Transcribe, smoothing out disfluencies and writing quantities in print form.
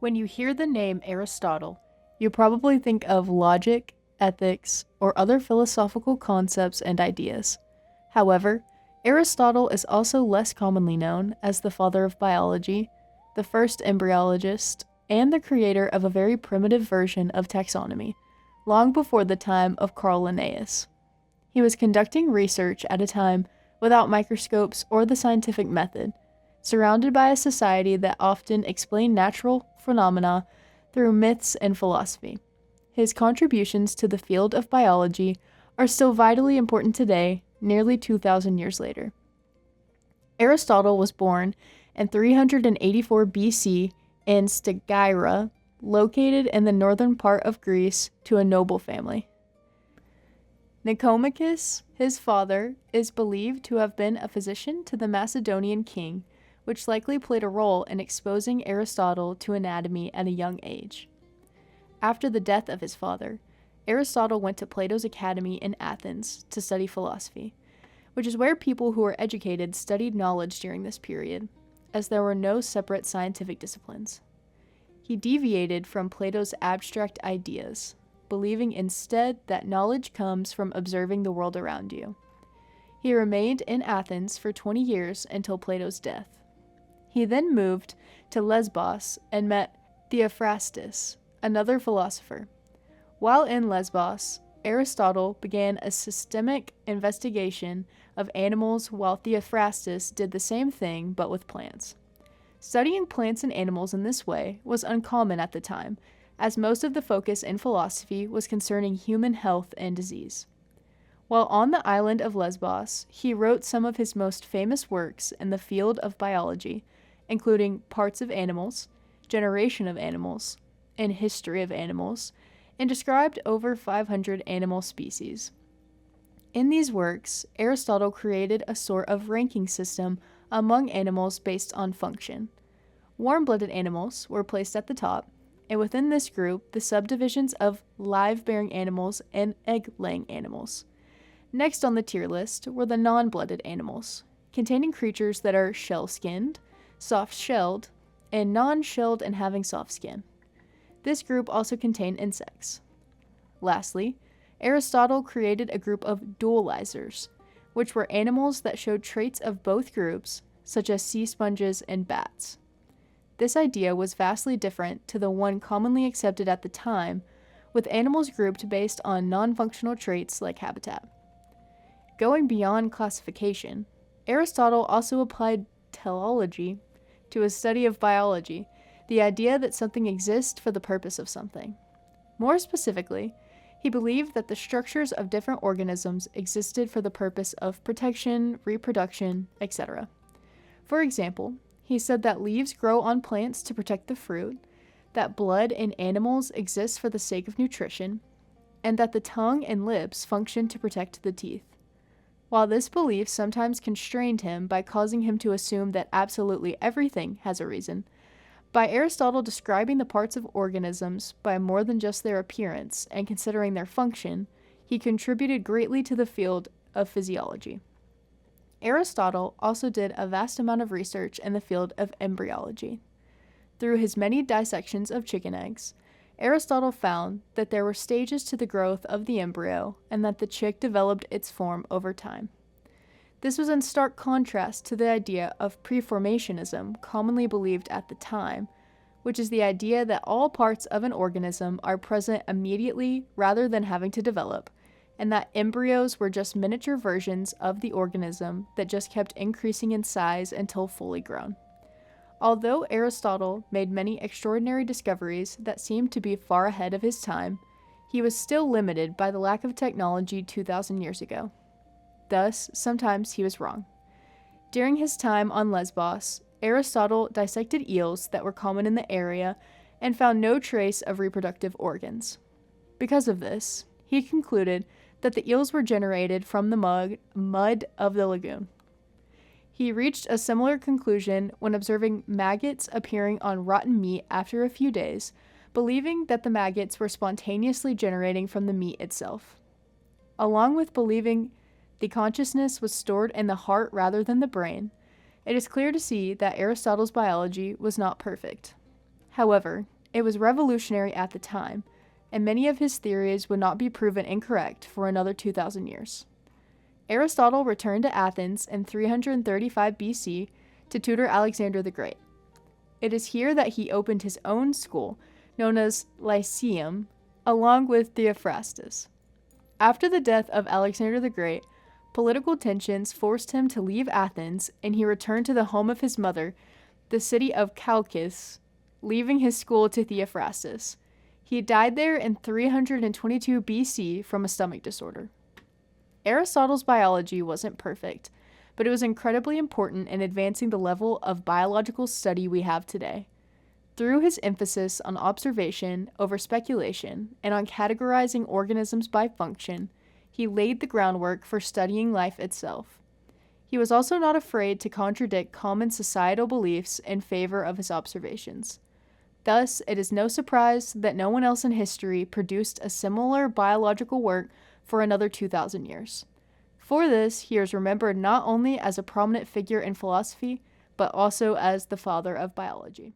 When you hear the name Aristotle, you probably think of logic, ethics, or other philosophical concepts and ideas. However, Aristotle is also less commonly known as the father of biology, the first embryologist, and the creator of a very primitive version of taxonomy, long before the time of Carl Linnaeus. He was conducting research at a time without microscopes or the scientific method, surrounded by a society that often explained natural phenomena through myths and philosophy. His contributions to the field of biology are still vitally important today, nearly 2,000 years later. Aristotle was born in 384 BC in Stagira, located in the northern part of Greece, to a noble family. Nicomachus, his father, is believed to have been a physician to the Macedonian king, which likely played a role in exposing Aristotle to anatomy at a young age. After the death of his father, Aristotle went to Plato's academy in Athens to study philosophy, which is where people who were educated studied knowledge during this period, as there were no separate scientific disciplines. He deviated from Plato's abstract ideas, believing instead that knowledge comes from observing the world around you. He remained in Athens for 20 years until Plato's death. He then moved to Lesbos and met Theophrastus, another philosopher. While in Lesbos, Aristotle began a systemic investigation of animals, while Theophrastus did the same thing but with plants. Studying plants and animals in this way was uncommon at the time, as most of the focus in philosophy was concerning human health and disease. While on the island of Lesbos, he wrote some of his most famous works in the field of biology, including Parts of Animals, Generation of Animals, and History of Animals, and described over 500 animal species. In these works, Aristotle created a sort of ranking system among animals based on function. Warm-blooded animals were placed at the top, and within this group, the subdivisions of live-bearing animals and egg-laying animals. Next on the tier list were the non-blooded animals, containing creatures that are shell-skinned, soft-shelled, and non-shelled and having soft skin. This group also contained insects. Lastly, Aristotle created a group of dualizers, which were animals that showed traits of both groups, such as sea sponges and bats. This idea was vastly different to the one commonly accepted at the time, with animals grouped based on non-functional traits like habitat. Going beyond classification, Aristotle also applied teleology to his study of biology, the idea that something exists for the purpose of something. More specifically, he believed that the structures of different organisms existed for the purpose of protection, reproduction, etc. For example, he said that leaves grow on plants to protect the fruit, that blood in animals exists for the sake of nutrition, and that the tongue and lips function to protect the teeth. While this belief sometimes constrained him by causing him to assume that absolutely everything has a reason, by Aristotle describing the parts of organisms by more than just their appearance and considering their function, he contributed greatly to the field of physiology. Aristotle also did a vast amount of research in the field of embryology. Through his many dissections of chicken eggs, Aristotle found that there were stages to the growth of the embryo and that the chick developed its form over time. This was in stark contrast to the idea of preformationism commonly believed at the time, which is the idea that all parts of an organism are present immediately rather than having to develop, and that embryos were just miniature versions of the organism that just kept increasing in size until fully grown. Although Aristotle made many extraordinary discoveries that seemed to be far ahead of his time, he was still limited by the lack of technology 2,000 years ago. Thus, sometimes he was wrong. During his time on Lesbos, Aristotle dissected eels that were common in the area and found no trace of reproductive organs. Because of this, he concluded that the eels were generated from the mud of the lagoon. He reached a similar conclusion when observing maggots appearing on rotten meat after a few days, believing that the maggots were spontaneously generating from the meat itself. Along with believing the consciousness was stored in the heart rather than the brain, it is clear to see that Aristotle's biology was not perfect. However, it was revolutionary at the time, and many of his theories would not be proven incorrect for another 2,000 years. Aristotle returned to Athens in 335 BC to tutor Alexander the Great. It is here that he opened his own school, known as Lyceum, along with Theophrastus. After the death of Alexander the Great, political tensions forced him to leave Athens, and he returned to the home of his mother, the city of Chalcis, leaving his school to Theophrastus. He died there in 322 BC from a stomach disorder. Aristotle's biology wasn't perfect, but it was incredibly important in advancing the level of biological study we have today. Through his emphasis on observation over speculation and on categorizing organisms by function, he laid the groundwork for studying life itself. He was also not afraid to contradict common societal beliefs in favor of his observations. Thus, it is no surprise that no one else in history produced a similar biological work for another 2,000 years. For this, he is remembered not only as a prominent figure in philosophy, but also as the father of biology.